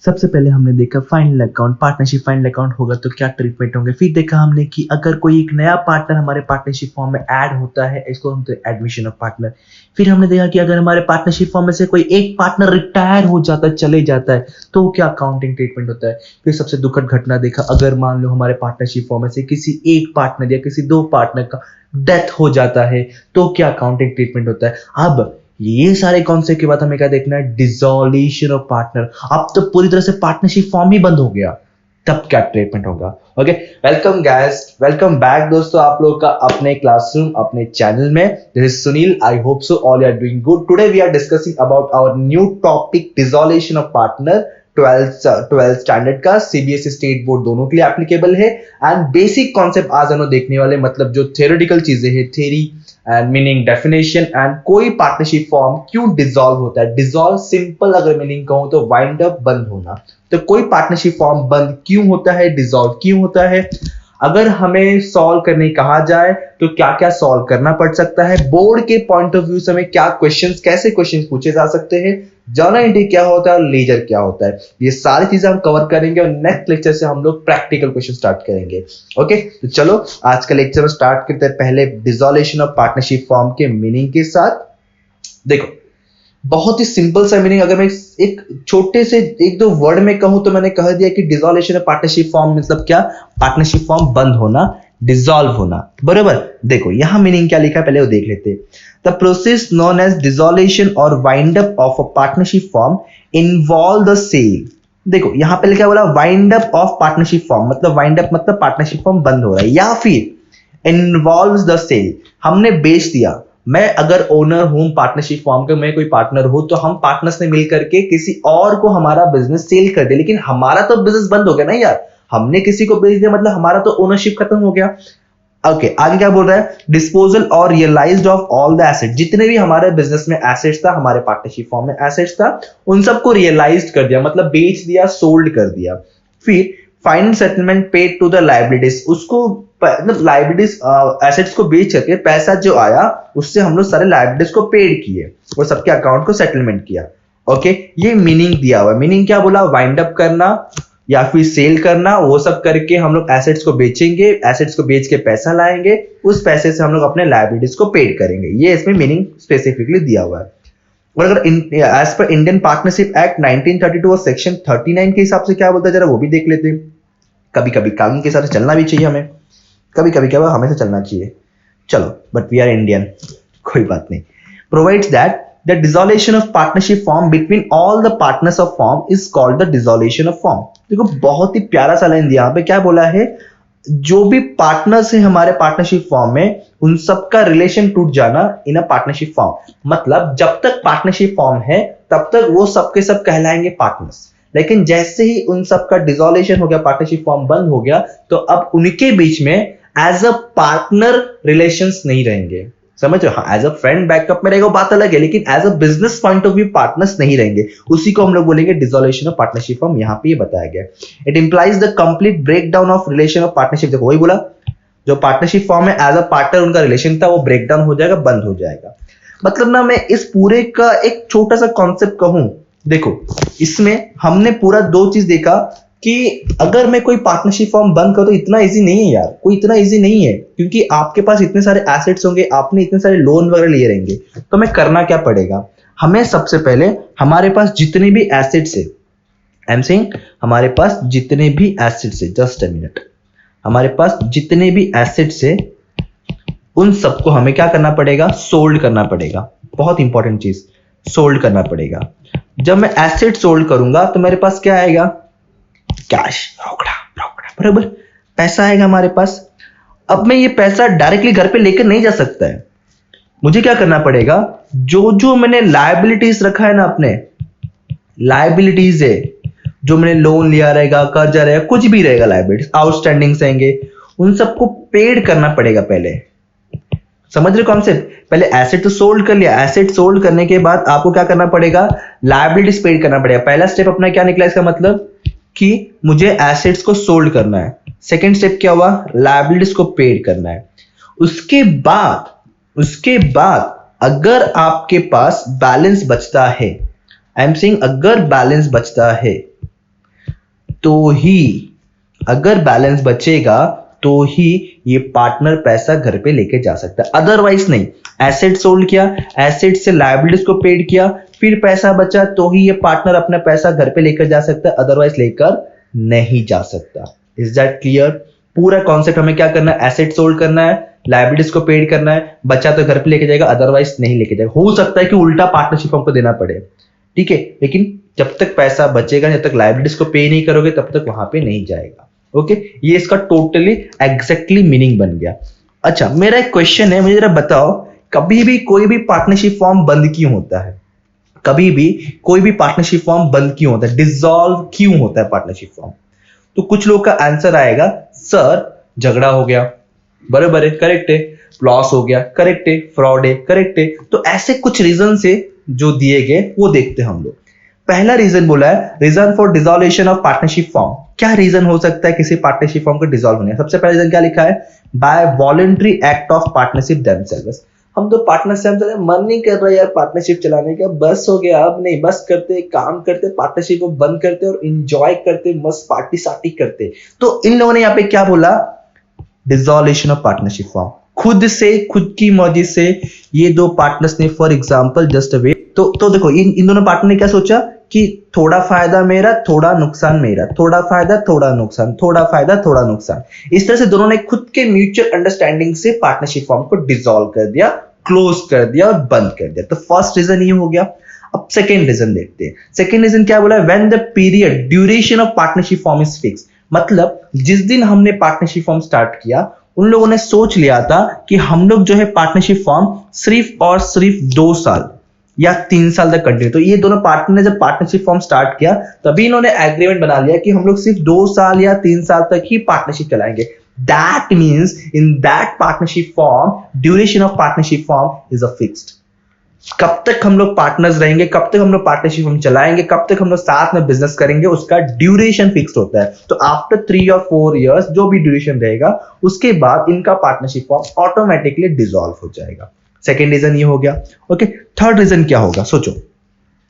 सबसे पहले हमने देखा final account, partnership final account होगा तो क्या ट्रीटमेंट होंगे। फिर देखा हमने कि अगर कोई एक नया पार्टनर हमारे पार्टनरशिप फॉर्म में ऐड होता है, इसको हम एडमिशन ऑफ पार्टनर। फिर हमने देखा कि अगर हमारे पार्टनरशिप फॉर्म में से कोई एक पार्टनर रिटायर हो जाता है, चले जाता है, तो क्या अकाउंटिंग ट्रीटमेंट होता है। फिर सबसे दुखद घटना देखा, अगर मान लो हमारे पार्टनरशिप फॉर्म में से किसी एक पार्टनर या किसी दो पार्टनर का डेथ हो जाता है, तो क्या अकाउंटिंग ट्रीटमेंट होता है। अब ये सारे कॉन्सेप्ट के बाद हमें क्या देखना है, डिसॉल्यूशन ऑफ पार्टनर। अब तो पूरी तरह से पार्टनरशिप फॉर्म ही बंद हो गया, तब क्या ट्रीटमेंट होगा। Okay, welcome guys, welcome back दोस्तों आप लोगों का अपने क्लासरूम, अपने चैनल में। This is Sunil, I hope so all are doing good. Today we are discussing about our new topic, dissolution of partner. 12th standard का, सीबीएसई स्टेट बोर्ड दोनों के लिए एप्लीकेबल है। एंड बेसिक कॉन्सेप्ट आज हम देखने वाले, मतलब जो थियोरेटिकल चीजें हैं, theory and meaning, definition and कोई पार्टनरशिप फॉर्म क्यों डिसॉल्व होता है। डिसॉल्व सिंपल अगर मीनिंग कहूं तो वाइंड अप, बंद होना। तो कोई पार्टनरशिप फॉर्म बंद क्यों होता है, डिसॉल्व क्यों होता है, अगर हमें सॉल्व करने कहा जाए तो क्या क्या सॉल्व करना पड़ सकता है, बोर्ड के पॉइंट ऑफ व्यू से हमें क्या क्वेश्चंस, कैसे क्वेश्चंस पूछे जा सकते हैं, जर्नल एंट्री क्या होता है और लेजर क्या होता है, ये सारी चीजें हम कवर करेंगे। और नेक्स्ट लेक्चर से हम लोग प्रैक्टिकल क्वेश्चन स्टार्ट करेंगे। ओके, तो चलो आज का लेक्चर स्टार्ट करते हैं पहले डिसॉल्यूशन ऑफ पार्टनरशिप फॉर्म के मीनिंग के साथ। देखो, बहुत ही सिंपल सा मीनिंग, अगर मैं एक छोटे से एक दो वर्ड में कहूं तो मैंने कह दिया कि डिसॉल्यूशन ऑफ पार्टनरशिप फॉर्म मतलब क्या, पार्टनरशिप फॉर्म बंद होना, डिसॉल्व होना, बरोबर। देखो यहां मीनिंग क्या लिखा है, पहले वो देख लेते हैं। The process known as dissolution और wind up of a partnership firm involve the sale. देखो यहां पे क्या बोला, wind up of partnership firm, मतलब वाइंड अप मतलब पार्टनरशिप फॉर्म बंद हो रहा है, या फिर इन्वॉल्व्स द सेल, हमने बेच दिया। मैं अगर ओनर हूं पार्टनरशिप फॉर्म का, मैं कोई पार्टनर हूं, तो हम पार्टनर्स ने मिलकर के किसी और को हमारा बिजनेस सेल कर दिया, लेकिन हमारा तो बिजनेस बंद हो गया ना यार, हमने किसी को बेच दिया, मतलब हमारा तो ओनरशिप खत्म हो गया। ओके, आगे क्या बोल रहा है, डिस्पोजल और realised of all the asset, जितने भी हमारे बिजनेस में एसेट्स था, हमारे पार्टनरशिप फॉर्म में एसेट्स था, उन सबको रियलाइज्ड कर दिया, मतलब बेच दिया, सोल्ड कर दिया। फिर final settlement paid to the liabilities, उसको मतलब लायबिलिटीज एसेट्स को बेच करके पैसा जो आया उससे हम लोग सारे लायबिलिटीज को पेड किए और सबके अकाउंट को सेटलमेंट किया। ओके, ये मीनिंग दिया हुआ है। मीनिंग क्या बोला, वाइंड अप करना या फिर सेल करना, वो सब करके हम लोग एसेट्स को बेचेंगे, एसेट्स को बेच के पैसा लाएंगे, उस पैसे से हम लोग अपने लायबिलिटीज को पेड करेंगे। ये इसमें मीनिंग स्पेसिफिकली दिया हुआ है। और अगर as per Indian partnership act 1932 और सेक्शन 39 के हिसाब से क्या बोलता है, जरा वो भी देख लेते हैं। कभी कभी कानून के साथ चलना भी चाहिए हमें, कभी कभी क्या हमें से चलना चाहिए, चलो, बट वी आर इंडियन, कोई बात नहीं। Provides that the dissolution of partnership form between all the partners of form is called the dissolution of form. देखो बहुत ही प्यारा सा लाइन दिया, यहाँ पे क्या बोला है, जो भी पार्टनर्स है हमारे पार्टनरशिप फॉर्म में, उन सबका रिलेशन टूट जाना इन अ पार्टनरशिप फॉर्म। मतलब जब तक पार्टनरशिप फॉर्म है तब तक वो सबके सब कहलाएंगे पार्टनर्स, लेकिन जैसे ही उन सबका डिसॉल्यूशन हो गया, पार्टनरशिप फॉर्म बंद हो गया, तो अब उनके बीच में एज अ पार्टनर रिलेशंस नहीं रहेंगे। समझ रहे हो, हाँ, एज अ फ्रेंड बैकअप में रहेगा बात अलग है, लेकिन as a business point of view partners नहीं रहेंगे। उसी को हम लोग बोलेंगे डिसॉल्यूशन ऑफ पार्टनरशिप फॉर्म, यहाँ पे ये बताया गया। It implies the complete break down of relation of partnership. देखो वही बोला, जो पार्टनरशिप फॉर्म में एज अ पार्टनर उनका रिलेशन था, वो ब्रेक डाउन हो जाएगा, बंद हो जाएगा। मतलब ना, मैं इस पूरे का एक छोटा सा कॉन्सेप्ट कहूं, देखो इसमें हमने पूरा दो चीज देखा कि अगर मैं कोई पार्टनरशिप फॉर्म बंद करूं तो इतना इजी नहीं है यार, कोई इतना इजी नहीं है, क्योंकि आपके पास इतने सारे एसेट्स होंगे, आपने इतने सारे लोन वगैरह लिए रहेंगे। तो हमें करना क्या पड़ेगा, हमें सबसे पहले हमारे पास जितने भी एसेट्स है, आई एम सेइंग हमारे पास जितने भी एसेट्स है, जस्ट अ मिनट, हमारे पास जितने भी एसेट्स है उन सबको हमें क्या करना पड़ेगा, सोल्ड करना पड़ेगा। बहुत इंपॉर्टेंट चीज, सोल्ड करना पड़ेगा। जब मैं एसेट सोल्ड करूंगा तो मेरे पास क्या आएगा, कैश, रोकड़ा रोकड़ा, बराबर, पैसा आएगा हमारे पास। अब मैं ये पैसा डायरेक्टली घर पे लेकर नहीं जा सकता है, मुझे क्या करना पड़ेगा, जो जो मैंने लायबिलिटीज रखा है ना, अपने लायबिलिटीज है, जो मैंने लोन लिया रहेगा, कर्जा रहेगा, कुछ भी रहेगा, लायबिलिटीज आउटस्टैंडिंग्स रहेंगे, उन सबको पेड करना पड़ेगा पहले। समझ रहे कॉन्सेप्ट, पहले एसेट तो सोल्ड कर लिया, एसेट सोल्ड करने के बाद आपको क्या करना पड़ेगा, लायबिलिटीज पेड करना पड़ेगा। पहला स्टेप अपना क्या निकला, इसका मतलब कि मुझे एसेट्स को सोल्ड करना है। सेकंड स्टेप क्या हुआ, लायबिलिटीज को पेड करना है। उसके बाद अगर आपके पास बैलेंस बचता है, आई एम सेइंग अगर बैलेंस बचता है, तो ही, अगर बैलेंस बचेगा तो ही ये पार्टनर पैसा घर पे लेके जा सकता है, अदरवाइज नहीं। एसेट सोल्ड किया, एसेट से लायबिलिटीज को पेड किया, फिर पैसा बचा तो ही ये पार्टनर अपना पैसा घर पे लेकर जा सकता है, अदरवाइज लेकर नहीं जा सकता। Is that clear? पूरा कॉन्सेप्ट हमें क्या करना है, एसेट सोल्ड करना है, लायबिलिटीज को पेड करना है, बचा तो घर पे लेके जाएगा, अदरवाइज नहीं लेके जाएगा। हो सकता है कि उल्टा पार्टनरशिप हमको देना पड़े, ठीक है, लेकिन जब तक पैसा बचेगा, जब तक लायबिलिटीज को पे नहीं करोगे तब तक वहां पे नहीं जाएगा। ओके, ये इसका टोटली एग्जैक्टली मीनिंग बन गया। अच्छा, मेरा एक क्वेश्चन है, मुझे जरा बताओ, कभी भी कोई भी पार्टनरशिप फॉर्म बंद क्यों होता है? कभी भी कोई भी पार्टनरशिप फॉर्म बंद क्यों होता है, डिसॉल्व क्यों होता है पार्टनरशिप फॉर्म? तो कुछ लोग का आंसर आएगा, सर झगड़ा हो गया, बराबर है, करेक्ट है, लॉस हो गया, करेक्ट है, फ्रॉड है, करेक्ट है। तो ऐसे कुछ रीजन से जो दिए गए वो देखते हैं हम लोग। पहला रीजन बोला है, reason for dissolution of partnership form. क्या रीजन हो सकता है किसी पार्टनरशिप फॉर्म को डिसॉल्व होने? सबसे पहला रीजन क्या लिखा है, by voluntary act of partnership themselves. हम तो पार्टनर से हम मन नहीं कर रहा यार पार्टनरशिप चलाने का, बस हो गया, अब नहीं, बस करते, काम करते, पार्टनरशिप को बंद करते और एंजॉय करते, मस्त पार्टी सार्टी करते। तो इन लोगों ने यहाँ पे क्या बोला, डिसॉल्यूशन ऑफ पार्टनरशिप फॉर्म। खुद से, खुद की मर्जी से ये दो पार्टनर्स ने, फॉर एग्जांपल जस्ट वे, तो देखो इन दोनों पार्टनर ने क्या सोचा कि थोड़ा फायदा मेरा, थोड़ा नुकसान मेरा, थोड़ा फायदा, थोड़ा नुकसान, थोड़ा फायदा, थोड़ा नुकसान। इस तरह से दोनों ने खुद के म्यूचुअल अंडरस्टैंडिंग से पार्टनरशिप फॉर्म को डिसॉल्व कर दिया, क्लोज कर दिया और बंद कर दिया। तो फर्स्ट रीजन ये हो गया। अब सेकेंड रीजन देखते हैं। सेकेंड रीजन क्या बोला, when the period duration of partnership form is fix. मतलब जिस दिन हमने पार्टनरशिप फॉर्म स्टार्ट किया, उन लोगों ने सोच लिया था कि हम लोग जो है पार्टनरशिप फॉर्म सिर्फ और सिर्फ 2 साल या 3 साल तक कंटिन्यू। तो ये दोनों पार्टनर ने जब पार्टनरशिप फॉर्म स्टार्ट किया तभी इन्होंने एग्रीमेंट बना लिया कि हम लोग सिर्फ 2 साल या 3 साल तक ही पार्टनरशिप चलाएंगे। That means in that partnership form, duration of partnership form is a fixed. कब तक हम लोग पार्टनर्स रहेंगे, कब तक हम लोग पार्टनरशिप हम चलाएंगे, कब तक हम लोग साथ में बिजनेस करेंगे, उसका ड्यूरेशन फिक्स होता है। तो आफ्टर 3 और 4 इयर्स जो भी ड्यूरेशन रहेगा, उसके बाद इनका पार्टनरशिप फॉर्म ऑटोमेटिकली डिसॉल्व हो जाएगा। सेकेंड रीजन ये हो गया। ओके, थर्ड रीजन क्या होगा, सोचो।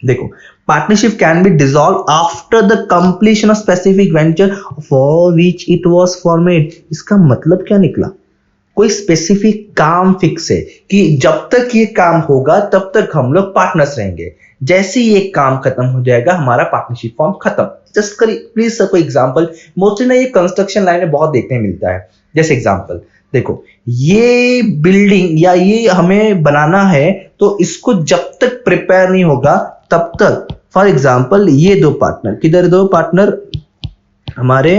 देखो, partnership can be dissolve after the completion of specific venture for which it was formed. इसका मतलब क्या निकला, कोई स्पेसिफिक काम फिक्स है कि जब तक ये काम होगा तब तक हम लोग पार्टनर्स रहेंगे, जैसे ही ये काम खत्म हो जाएगा हमारा पार्टनरशिप फॉर्म खत्म। जस्ट करिए प्लीज सर कोई एग्जांपल। मोस्टली ना ये कंस्ट्रक्शन लाइन में बहुत देखने मिलता है। जैसे एग्जांपल देखो, ये बिल्डिंग या ये हमें बनाना है, तो इसको जब तक प्रिपेयर नहीं होगा तब तक, फॉर एग्जांपल ये दो पार्टनर, किधर दो पार्टनर हमारे,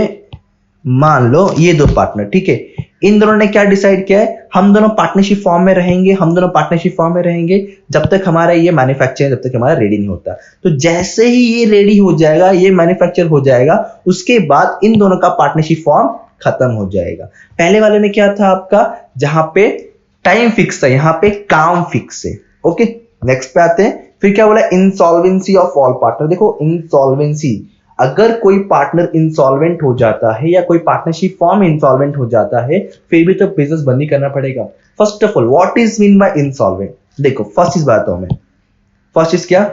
मान लो ये दो पार्टनर, ठीक है, इन दोनों ने क्या डिसाइड किया है, हम दोनों पार्टनरशिप फॉर्म में रहेंगे, हम दोनों पार्टनरशिप फॉर्म में रहेंगे जब तक हमारा ये मैन्युफैक्चर, जब तक हमारा रेडी नहीं होता। तो जैसे ही ये रेडी हो जाएगा, ये मैन्युफैक्चर हो जाएगा, उसके बाद इन दोनों का पार्टनरशिप फॉर्म खत्म हो जाएगा। पहले वाले में क्या था आपका, जहां पे टाइम फिक्स था, यहां पे काम फिक्स है। ओके, नेक्स्ट पे आते हैं। फिर क्या बोला, इंसॉल्वेंसी ऑफ ऑल पार्टनर। देखो, इंसॉल्वेंसी, अगर कोई पार्टनर इंसॉल्वेंट हो जाता है या कोई पार्टनरशिप फॉर्म इंसॉल्वेंट हो जाता है, फिर भी तो बिजनेस बंद ही करना पड़ेगा। First of all, what is mean by insolvent? देखो, फर्स्ट चीज बताता हूं मैं। फर्स्ट चीज क्या,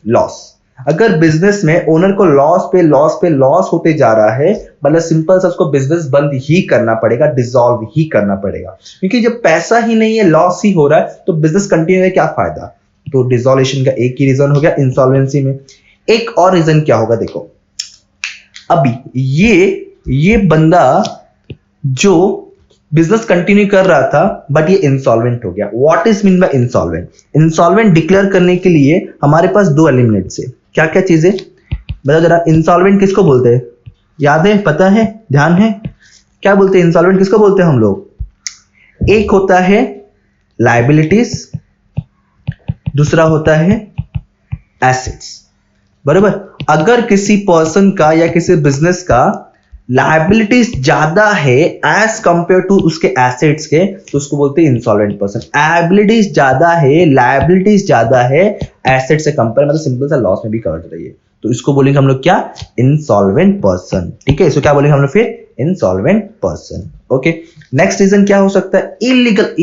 लॉस। अगर बिजनेस में ओनर को लॉस पे लॉस पे लॉस होते जा रहा है, मतलब सिंपल सा उसको बिजनेस बंद ही करना पड़ेगा, डिसॉल्व ही करना पड़ेगा। क्योंकि जब पैसा ही नहीं है, लॉस ही हो रहा है, तो बिजनेस कंटिन्यू है, क्या फायदा। तो डिसॉल्यूशन का एक ही रीजन हो गया इंसॉल्वेंसी में। एक और रीजन क्या होगा, देखो, अभी ये बंदा जो बिजनेस कंटिन्यू कर रहा था बट ये इंसॉल्वेंट हो गया। What is mean by insolvent? Insolvent declare करने के लिए हमारे पास 2 एलिमेंट्स है। क्या क्या चीजें बताओ जरा। इंसॉल्वेंट किसको बोलते हैं, याद है, पता है, ध्यान है, क्या बोलते हैं इंसॉल्वेंट किसको बोलते हैं हम लोग? एक होता है लायबिलिटीज, दूसरा होता है एसेट्स, बराबर। अगर किसी पर्सन का या किसी बिजनेस का लायबिलिटीज ज्यादा है एज कंपेयर टू उसके एसेट्स के, तो उसको बोलते हैं इंसॉल्वेंट पर्सन। एबिलिटीज ज्यादा है, लायबिलिटीज ज्यादा है एसेट से कंपेयर, मतलब सिंपल सा लॉस में भी कवर रही है, तो इसको बोलेंगे हम लोग क्या, इंसॉल्वेंट पर्सन। ठीक है, इसको क्या बोलेंगे हम लोग फिर, insolvent person. Okay, next reason क्या हो सकता है, इलीगल।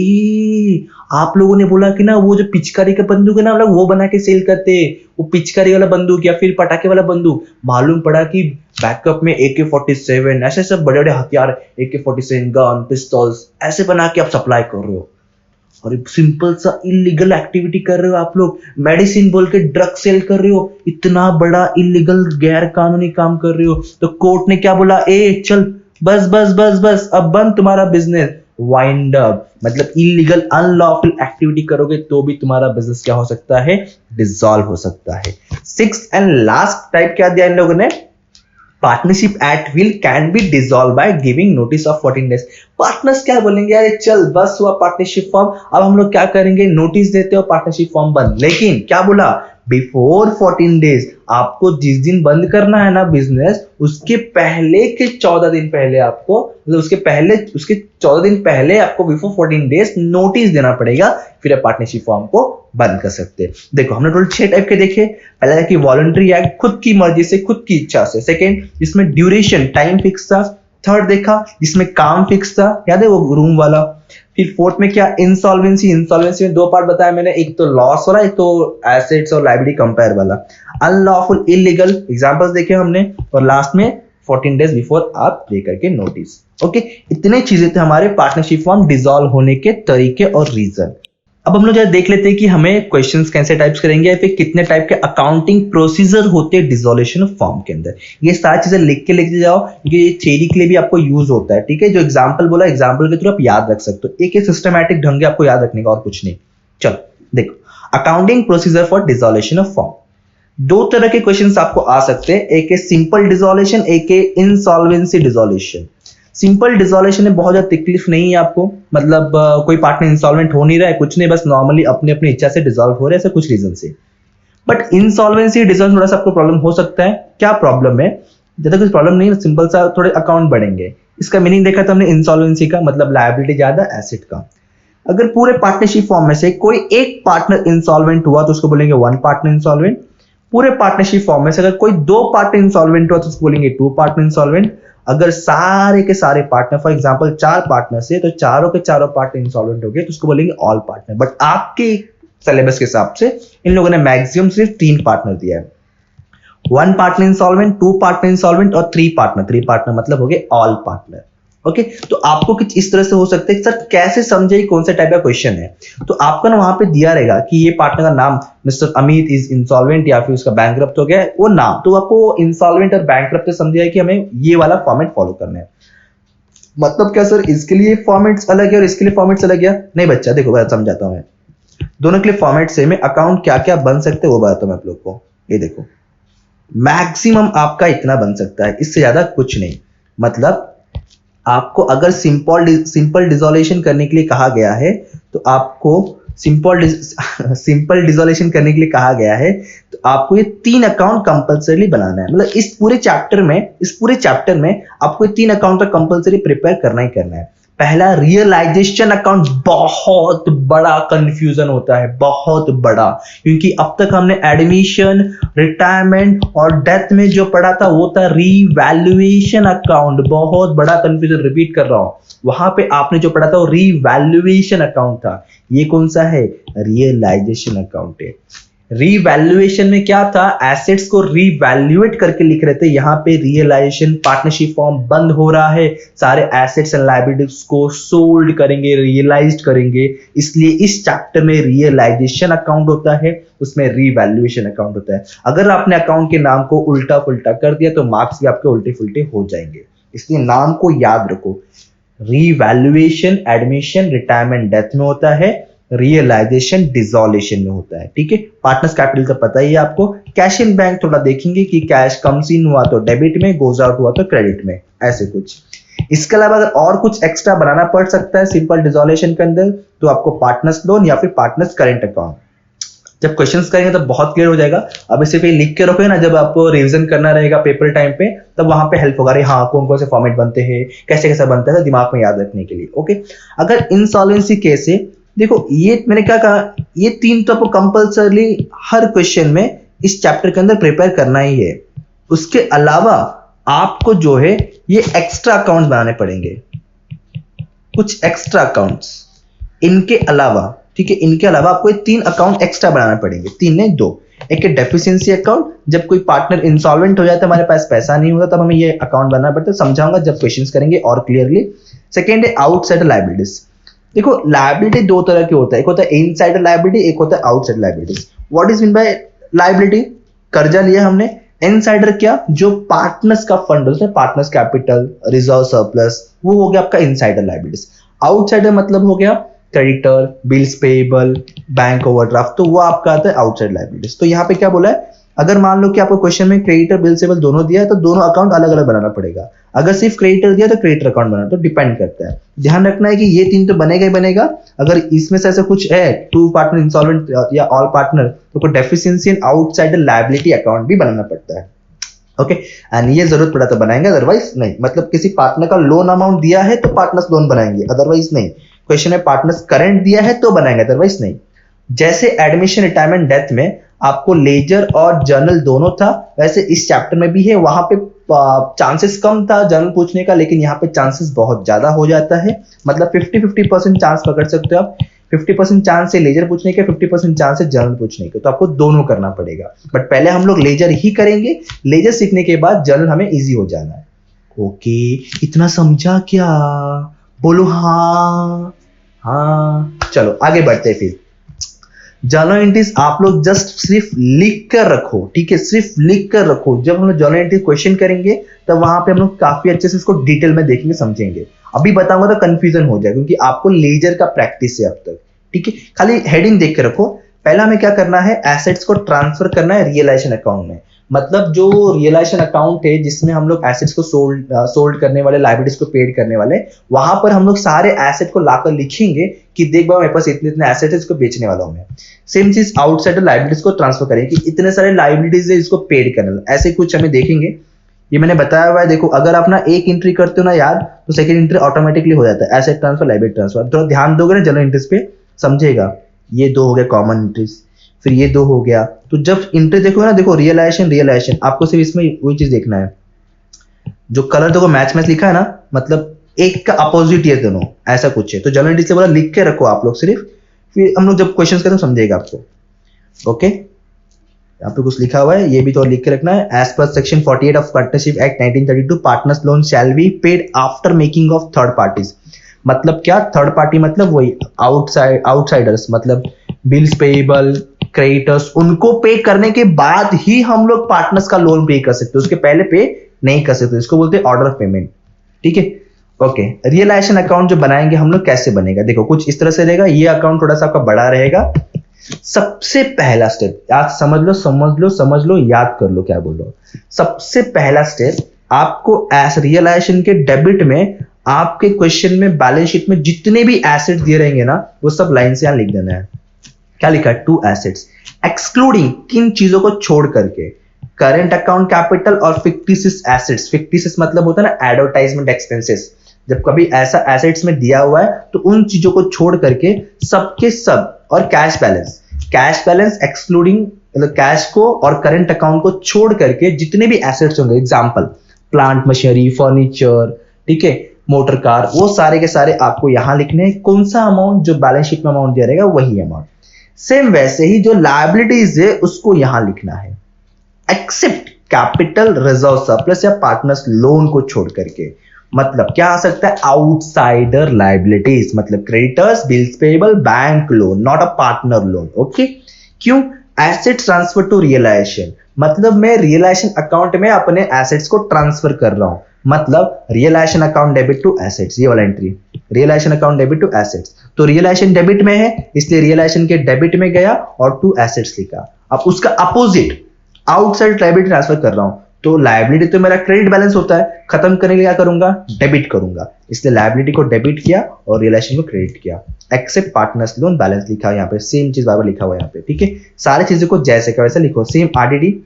आप लोगों ने बोला कि ना वो जो पिचकारी का बंदूक है ना, हम लोग वो बना के सेल करते, वो पिचकारी वाला बंदूक या फिर पटाखे वाला बंदूक, मालूम पड़ा कि बैकअप में AK-47 ऐसे सब बड़े बड़े हथियार, AK-47 गन, पिस्तौल्स ऐसे बना के आप सप्लाई कर रहे हो और एक सिंपल सा इलीगल एक्टिविटी कर रहे हो आप लोग, मेडिसिन बोल के ड्रग सेल कर रहे हो, इतना बड़ा इलीगल गैर कानूनी काम कर रहे हो। तो कोर्ट ने क्या बोला, ए चल बस बस बस बस, अब बंद तुम्हारा बिजनेस, वाइंड अप। मतलब इलीगल अनलॉफुल एक्टिविटी करोगे तो भी तुम्हारा बिजनेस क्या हो सकता है, डिसॉल्व हो सकता है। सिक्स्थ एंड लास्ट टाइप क्या दिया इन लोगों ने, partnership at will can be dissolve by giving notice of 14 days. Partners क्या बोलेंगे, अरे चल बस हुआ पार्टनरशिप फॉर्म, अब हम लोग क्या करेंगे, नोटिस देते हो पार्टनरशिप फॉर्म बंद। लेकिन क्या बोला, बिफोर 14 डेज, आपको जिस दिन बंद करना है ना बिजनेस, उसके पहले के 14 दिन पहले आपको, मतलब उसके 14 दिन पहले आपको बिफोर 14 डेज नोटिस देना पड़ेगा, फिर आप पार्टनरशिप फॉर्म को बंद कर सकते हैं। देखो हमने टोटल 6 टाइप के देखे। पहला था कि वॉलंटरी एक्ट, खुद की मर्जी से, खुद की इच्छा से। सेकेंड, जिसमें ड्यूरेशन टाइम फिक्स था। थर्ड देखा जिसमें काम फिक्स था, याद है वो रूम वाला। फिर फोर्थ में क्या, इंसॉल्वेंसी। इंसॉल्वेंसी में 2 पार्ट बताया मैंने, एक तो लॉस वाला, एक तो एसेट्स और लायबिलिटी कंपेयर वाला। अनलॉफुल, इलीगल एग्जांपल्स देखे हमने, और लास्ट में 14 डेज बिफोर आप दे करके नोटिस। ओके, इतने चीजें थे हमारे पार्टनरशिप फॉर्म डिसॉल्व होने के तरीके और रीजन। अब हम लोग जरा देख लेते हैं कि हमें क्वेश्चंस कैसे टाइप्स करेंगे या फिर कितने टाइप के अकाउंटिंग प्रोसीजर होते हैं डिसोल्यूशन ऑफ फॉर्म के अंदर। ये सारी चीजें लिख के लेके जाओ, क्योंकि ये थ्योरी के लिए भी आपको यूज होता है। ठीक है, जो एग्जांपल बोला, एग्जांपल के थ्रू आप याद रख सकते हो। एक सिस्टमैटिक ढंग से आपको याद रखने का, और कुछ नहीं। चलो देखो, accounting procedure for dissolution of form. 2 तरह के क्वेश्चंस आपको आ सकते हैं, एक है सिंपल डिसोल्यूशन, एक है इंसॉल्वेंसी डिसोल्यूशन। सिंपल डिसोल्यूशन में बहुत ज्यादा तकलीफ नहीं है आपको, मतलब कोई पार्टनर इंसॉल्वेंट हो नहीं रहा है, कुछ नहीं, बस नॉर्मली अपनी अपनी इच्छा से डिसॉल्व हो रहा है, ऐसे कुछ रीजन से। बट इंसॉल्वेंसी डिसॉल्व थोड़ा सा आपको प्रॉब्लम हो सकता है। क्या प्रॉब्लम है, ज्यादा कुछ प्रॉब्लम नहीं है, सिंपल सा थोड़े अकाउंट बढ़ेंगे। इसका मीनिंग देखा था हमने इंसॉल्वेंसी का, मतलब लायबिलिटी ज्यादा, एसेट का। अगर पूरे पार्टनरशिप फॉर्म में से कोई एक पार्टनर इंसॉल्वेंट हुआ तो उसको बोलेंगे 1 पार्टनर इंसॉल्वेंट। पूरे पार्टनरशिप फॉर्म में से अगर कोई 2 पार्टनर इंसॉल्वेंट हुआ तो उसको बोलेंगे 2 पार्टनर इंसॉल्वेंट। अगर सारे के सारे पार्टनर, फॉर एग्जांपल 4 पार्टनर से, तो चारों के चारों पार्टनर इंसॉल्वेंट हो गए तो उसको बोलेंगे ऑल पार्टनर। बट आपके सिलेबस के हिसाब से इन लोगों ने मैक्सिमम सिर्फ 3 पार्टनर दिया है, 1 पार्टनर इंसॉल्वेंट, 2 पार्टनर इंसॉल्वेंट और 3 पार्टनर। 3 पार्टनर मतलब हो गए ऑल पार्टनर। ओके, तो आपको कुछ इस तरह से हो सकता है, सर कैसे समझे कौन सा टाइप का क्वेश्चन है। तो आपका ना वहां पे दिया रहेगा कि ये पार्टनर का नाम मिस्टर अमित इज इंसॉल्वेंट, या फिर उसका बैंकरप्ट हो गया वो नाम, तो आपको इंसॉल्वेंट और बैंकरप्ट से समझे कि हमें ये वाला फॉर्मेट फॉलो करना है। मतलब क्या सर, इसके लिए फॉर्मेट्स अलग है और इसके लिए फॉर्मेट्स अलग है? नहीं बच्चा, देखो मैं समझाता हूं। मैं दोनों के लिए फॉर्मेट सेम है, अकाउंट क्या क्या बन सकते हैं वो बताता हूं मैं आप लोग को। ये देखो, मैक्सिमम आपका इतना बन सकता है, इससे ज्यादा कुछ नहीं। मतलब आपको अगर सिंपल डिसोल्यूशन करने के लिए कहा गया है, तो आपको सिंपल डिसोल्यूशन करने के लिए कहा गया है, तो आपको ये 3 अकाउंट कंपलसरी बनाना है। मतलब इस पूरे चैप्टर में आपको 3 अकाउंट तो कंपलसरी प्रिपेयर करना ही करना है। पहला, रियलाइजेशन अकाउंट। बहुत बड़ा कंफ्यूजन होता है, बहुत बड़ा, क्योंकि अब तक हमने एडमिशन, रिटायरमेंट और डेथ में जो पढ़ा था वो था रीवैल्यूएशन अकाउंट। बहुत बड़ा कंफ्यूजन, रिपीट कर रहा हूं, वहां पे आपने जो पढ़ा था वो रीवैल्यूएशन अकाउंट था। ये कौन सा है, रियलाइजेशन अकाउंट है। रीवैल्यूएशन में क्या था, एसेट्स को रीवैल्यूएट करके लिख रहे थे, यहाँ पे रियलाइजेशन, पार्टनरशिप फॉर्म बंद हो रहा है, सारे एसेट्स एंड लायबिलिटीज को सोल्ड करेंगे, रियलाइज्ड करेंगे, इसलिए इस चैप्टर में रियलाइजेशन अकाउंट होता है, उसमें रीवैल्यूएशन अकाउंट होता है। अगर आपने अकाउंट के नाम को उल्टा पुल्टा कर दिया तो मार्क्स भी आपके उल्टे फुल्टे हो जाएंगे, इसलिए नाम को याद रखो। रीवैल्यूएशन एडमिशन, रिटायरमेंट, डेथ में होता है, रियलाइजेशन डिसोल्यूशन में होता है। ठीक है, पार्टनर्स कैपिटल का पता ही है आपको। कैश इन बैंक थोड़ा देखेंगे कि कैश कम्स इन हुआ तो डेबिट में, गोज आउट हुआ तो क्रेडिट में, ऐसे कुछ। इसके अलावा अगर और कुछ एक्स्ट्रा बनाना पड़ सकता है सिंपल डिसोल्यूशन के अंदर, तो आपको पार्टनर्स लोन या फिर पार्टनर्स करेंट अकाउंट। जब क्वेश्चंस करेंगे तो बहुत क्लियर हो जाएगा। अब इसे पे लिख के रखोगे ना, जब आपको रिवीजन करना रहेगा पेपर टाइम पे, तब वहां पे हेल्प होगा, हाँ कौन कौन से फॉर्मेट बनते हैं, कैसे कैसे बनता है, दिमाग में याद रखने के लिए। ओके, अगर इंसॉल्वेंसी केस है, देखो ये मैंने क्या कहा, ये 3 तो आपको कंपल्सरी हर क्वेश्चन में इस चैप्टर के अंदर प्रिपेयर करना ही है। उसके अलावा आपको जो है ये एक्स्ट्रा अकाउंट बनाने पड़ेंगे, कुछ एक्स्ट्रा अकाउंट्स इनके अलावा। ठीक है, इनके अलावा आपको 3 अकाउंट एक्स्ट्रा बनाने पड़ेंगे, 3 नहीं 2। एक है डेफिशिएंसी अकाउंट, जब कोई पार्टनर इंसॉल्वेंट हो जाता है, हमारे पास पैसा नहीं होता, तब हमें ये अकाउंट बनाना पड़ता है। समझाऊंगा जब क्वेश्चंस करेंगे और क्लियरली। सेकेंड है आउटसाइडर लायबिलिटीज। देखो लायबिलिटी दो तरह के होता है, एक होता है इनसाइडर लायबिलिटी, एक होता है outsider liabilities. What is mean by liability? कर्जा लिया हमने। इनसाइडर क्या? जो पार्टनर्स का फंड होता है, पार्टनर्स कैपिटल, रिजर्व सरप्लस, वो हो गया आपका इनसाइडर लायबिलिटीज। आउटसाइडर मतलब हो गया creditor, bills payable, bank overdraft, तो वो आपका आता है आउटसाइड लायबिलिटीज। तो यहाँ पे क्या बोला है, अगर मान लो कि आपको क्वेश्चन में क्रेडिटर बिल्स पेएबल दोनों दिया है तो दोनों अकाउंट अलग अलग बनाना पड़ेगा। अगर सिर्फ क्रेडिटर दिया तो क्रेडिटर अकाउंट बनाना, तो डिपेंड करता है। ध्यान रखना है कि ये तीन तो बनेगा ही बनेगा। अगर इसमें से ऐसा कुछ है, टू पार्टनर इंसॉल्वेंट या ऑल पार्टनर, तो कोई deficiency and outsider liability account भी बनाना पड़ता है। ओके, एंड ये जरूरत पड़ा तो बनाएंगे, अदरवाइज नहीं। मतलब किसी पार्टनर का लोन अमाउंट दिया है तो पार्टनर्स लोन बनाएंगे, अदरवाइज नहीं। क्वेश्चन में पार्टनर्स करंट दिया है तो बनाएंगे, अदरवाइज नहीं। जैसे एडमिशन, रिटायरमेंट, डेथ में आपको लेजर और जर्नल दोनों था, वैसे इस चैप्टर में भी है। वहां पे चांसेस कम था जर्नल पूछने का, लेकिन यहाँ पे चांसेस बहुत ज्यादा हो जाता है। मतलब 50-50% चांस पकड़ सकते हो आप। 50% चांस है लेजर पूछने के, 50% चांस है जर्नल पूछने के, तो आपको दोनों करना पड़ेगा। बट पहले हम लोग लेजर ही करेंगे, लेजर सीखने के बाद जर्नल हमें इजी हो जाना है। ओके, इतना समझा क्या? बोलो हाँ। हाँ, चलो आगे बढ़ते हैं। फिर जर्नल एंट्रीज आप लोग जस्ट सिर्फ लिख कर रखो, ठीक है? सिर्फ लिख कर रखो। जब हम लोग जर्नल एंट्रीज क्वेश्चन करेंगे तब वहां पे हम लोग काफी अच्छे से इसको डिटेल में देखेंगे, समझेंगे। अभी बताऊंगा तो कंफ्यूजन हो जाए, क्योंकि आपको लेजर का प्रैक्टिस है अब तक, ठीक है? खाली हेडिंग देख के रखो। पहला हमें क्या करना है, एसेट्स को ट्रांसफर करना है रियलाइजेशन अकाउंट में। मतलब जो रियलाइजेशन अकाउंट है जिसमें हम लोग एसेट्स को सोल्ड करने वाले, लायबिलिटीज को पेड करने वाले, वहां पर हम लोग सारे एसेट को लाकर लिखेंगे कि देख भाई मेरे पास इतने इतने एसेट है, इसको बेचने वाला हूं मैं। सेम चीज आउटसाइड लायबिलिटीज को ट्रांसफर करेंगे कि इतने सारे लायबिलिटीज है, इसको पेड करना, ऐसे कुछ हमें देखेंगे। ये मैंने बताया हुआ है, देखो अगर आप ना एक एंट्री करते हो ना यार, तो सेकंड एंट्री ऑटोमेटिकली हो जाता है। एसेट ट्रांसफर, लायबिलिटी ट्रांसफर, तो ध्यान दोगे ना जर्नल एंट्रीज पे, समझेगा। ये दो हो गया कॉमन एंट्रीज, फिर ये दो हो गया। तो जब एंट्री देखोगे ना, देखो रियलाइजेशन आपको सिर्फ इसमें वही चीज देखना है, जो कलर देखो मैच लिखा है ना, मतलब एक का अपोजिट ये दोनों, ऐसा कुछ है। तो जर्नल एंट्रीज से बोला लिख के रखो आप लोग सिर्फ, फिर हम लोग जब क्वेश्चन करें तो समझेगा आपको। ओके, यहाँ पे कुछ लिखा हुआ है, ये भी तो लिख के रखना है। As per section 48 of partnership act 1932, partners loan shall be paid after making of third parties. मतलब क्या थर्ड पार्टी? मतलब वही आउटसाइडर्स, मतलब बिल्स पेएबल, क्रेडिटर्स, उनको पे करने के बाद ही हम लोग पार्टनर्स का लोन पे कर सकते, उसके पहले पे नहीं कर सकते। इसको बोलते हैं ऑर्डर ऑफ पेमेंट, ठीक है? ओके, रियलाइजेशन अकाउंट जो बनाएंगे हम लोग, कैसे बनेगा? देखो कुछ इस तरह से रहेगा। ये अकाउंट थोड़ा सा आपका बड़ा रहेगा। सबसे पहला स्टेप आज समझ लो, याद कर लो क्या बोल रहा हूं। सबसे पहला स्टेप, आपको एस रियलाइजेशन के डेबिट में, आपके क्वेश्चन में बैलेंस शीट में जितने भी एसेट दिए रहेंगे ना, वो सब लाइन से यहां लिख देना है। क्या लिखा है? टू एसेट्स एक्सक्लूडिंग, किन चीजों को छोड़ करके, करंट अकाउंट कैपिटल और फिक्टिशियस एसेट्स। फिक्टिशियस मतलब होता है ना एडवर्टाइजमेंट एक्सपेंसेस। जब कभी ऐसा एसेट्स में दिया हुआ है तो उन चीजों को छोड़ करके सबके सब, और कैश बैलेंस एक्सक्लूडिंग, मतलब कैश को और करंट अकाउंट को छोड़ करके जितने भी एसेट्स होंगे, एग्जांपल प्लांट मशीनरी, फर्नीचर, ठीक है, मोटर कार, वो सारे के सारे आपको यहां लिखने हैं। कौन सा अमाउंट जो बैलेंस शीट में अमाउंट दिया रहेगा वही अमाउंट। सेम वैसे ही जो लायबिलिटीज है उसको यहां लिखना है, एक्सेप्ट कैपिटल, रिजर्व सरप्लस या पार्टनर्स लोन को छोड़ करके। मतलब क्या आ सकता है? आउटसाइडर लायबिलिटीज, मतलब creditors, bills payable, bank loan, not a partner loan. Okay, क्यों? एसेट ट्रांसफर टू रियलाइजेशन, मतलब मैं रियलाइजेशन अकाउंट में अपने एसेट्स को ट्रांसफर कर रहा हूं। मतलब realisation account debit to assets, ये वाला entry, realisation account debit to assets. तो रियलाइजेशन डेबिट में है, इसलिए रियलाइजेशन के डेबिट में गया और टू एसेट्स लिखा। अब उसका अपोजिट आउटसाइड लायबिलिटी ट्रांसफर कर रहा हूं, तो लायबिलिटी तो मेरा क्रेडिट बैलेंस होता है, खत्म करने के लिए क्या करूंगा? डेबिट करूंगा। इसलिए लायबिलिटी को डेबिट किया और रियलाइजेशन को क्रेडिट किया। एक्सेप्ट पार्टनर्स लोन बैलेंस लिखा है यहाँ पे, सेम चीज बार लिखा हुआ है यहाँ पे, ठीक है? सारी चीजों को जैसे का वैसे लिखो, सेम आरडीडी।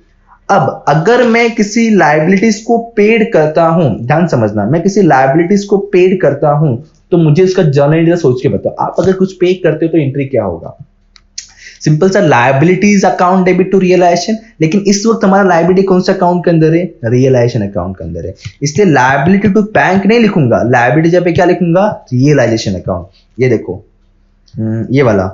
अब अगर मैं किसी लायबिलिटीज को पेड करता हूं, ध्यान समझना, मैं किसी लायबिलिटीज को पेड करता हूं, तो मुझे इसका जर्नल एंट्री सोच के बताओ। आप अगर कुछ पे करते हो तो एंट्री क्या होगा? सिंपल सा liabilities account debit to realisation. लेकिन इस वक्त हमारा लायबिलिटी कौन सा अकाउंट के अंदर है? रियलाइजेशन अकाउंट के अंदर है। इसलिए लायबिलिटी टू बैंक नहीं लिखूंगा, लायबिलिटी जब क्या लिखूंगा? Realisation account. ये देखो, ये वाला,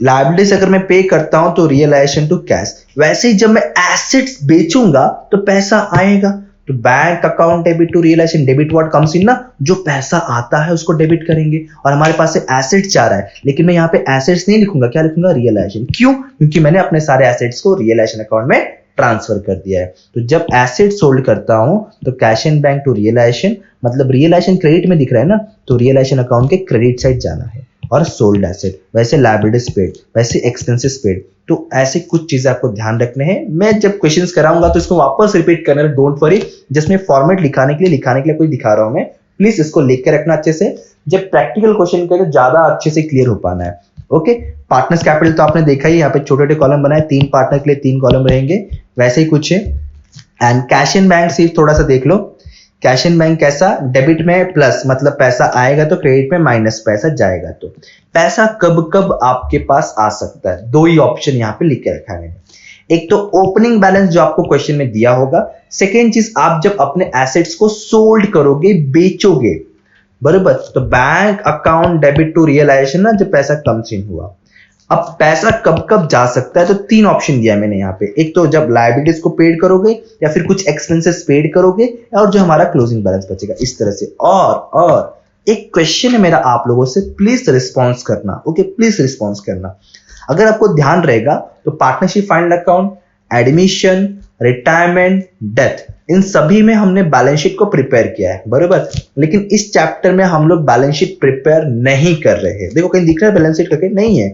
लायबिलिटीज अगर मैं पे करता हूं तो रियलाइजेशन टू कैश, वैसे ही जब मैं एसेट्स बेचूंगा तो पैसा आएगा। तो bank account debit to realisation, debit what comes in ना, जो पैसा आता है उसको डेबिट करेंगे। और हमारे पास से एसेट्स जा रहा है, लेकिन मैं यहाँ पे एसेट्स नहीं लिखूंगा, क्या लिखूंगा, रियलाइजेशन। क्यों? क्योंकि मैंने अपने सारे एसेट्स को रियलाइजेशन अकाउंट में ट्रांसफर कर दिया है। तो जब एसेट सोल्ड करता हूं तो cash and bank to realisation, मतलब रियलाइजेशन क्रेडिट में दिख रहा है ना, तो रियलाइजेशन अकाउंट के क्रेडिट साइड जाना है। और सोल्ड एसेट, वैसे लायबिलिटीज पेड, वैसे एक्सपेंसेस पेड। तो ऐसे कुछ चीजें आपको ध्यान रखने हैं। मैं जब क्वेश्चंस कराऊंगा तो इसको वापस रिपीट करना है, डोंट वरी। जिसमें फॉर्मेट लिखाने के लिए कोई दिखा रहा हूं मैं, प्लीज इसको लिख के रखना अच्छे से। जब प्रैक्टिकल क्वेश्चन करें ज्यादा अच्छे से क्लियर हो पाना है। ओके, पार्टनर्स कैपिटल तो आपने देखा ही, यहाँ पे छोटे छोटे कॉलम बनाए, 3 पार्टनर के लिए 3 कॉलम रहेंगे, वैसे ही कुछ है। एंड कैश इन बैंक सिर्फ थोड़ा सा देख लो, कैश इन बैंक कैसा, डेबिट में प्लस, मतलब पैसा आएगा तो क्रेडिट में माइनस पैसा जाएगा। तो पैसा कब कब आपके पास आ सकता है, 2 ही ऑप्शन यहाँ पे लिख के रखा है। एक तो ओपनिंग बैलेंस जो आपको क्वेश्चन में दिया होगा, सेकेंड चीज आप जब अपने एसेट्स को सोल्ड करोगे, बेचोगे, बराबर, तो bank account debit to realisation ना, जब पैसा कम्स इन हुआ। अब पैसा कब कब जा सकता है, तो 3 ऑप्शन दिया है मैंने यहाँ पे। एक तो जब लायबिलिटीज को पेड करोगे, या फिर कुछ एक्सपेंसेस पेड करोगे, और जो हमारा क्लोजिंग बैलेंस बचेगा, इस तरह से। और एक क्वेश्चन है मेरा आप लोगों से, प्लीज रिस्पॉन्स करना। ओके, प्लीज रिस्पॉन्स करना। अगर आपको ध्यान रहेगा तो partnership final account, admission, retirement, death, इन सभी में हमने बैलेंस शीट को प्रिपेयर किया है, बराबर। लेकिन इस चैप्टर में हम लोग बैलेंस शीट प्रिपेयर नहीं कर रहे हैं। देखो कहीं दिख रहा है बैलेंस शीट करके, नहीं है।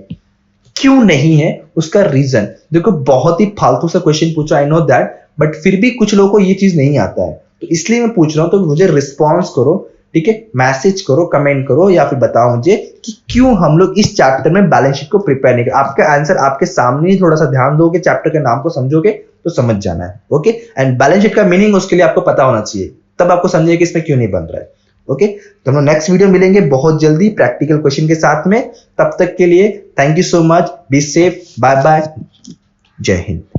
क्यों नहीं है, उसका रीजन देखो, बहुत ही फालतू सा क्वेश्चन पूछा, आई नो दैट, बट फिर भी कुछ लोगों को ये चीज नहीं आता है, तो इसलिए मैं पूछ रहा हूं। तो मुझे रिस्पॉन्स करो, ठीक है, मैसेज करो, कमेंट करो, या फिर बताओ मुझे कि क्यों हम लोग इस चैप्टर में बैलेंस शीट को प्रिपेयर नहीं कर। आपका आंसर आपके सामने ही, थोड़ा सा ध्यान दोगे, चैप्टर के नाम को समझोगे तो समझ जाना है। ओके, एंड बैलेंस शीट का मीनिंग उसके लिए आपको पता होना चाहिए, तब आपको समझिए कि इसमें क्यों नहीं बन रहा है। ओके, तो हम नेक्स्ट वीडियो मिलेंगे बहुत जल्दी प्रैक्टिकल क्वेश्चन के साथ में। तब तक के लिए thank you so much, be safe, bye bye, जय हिंद।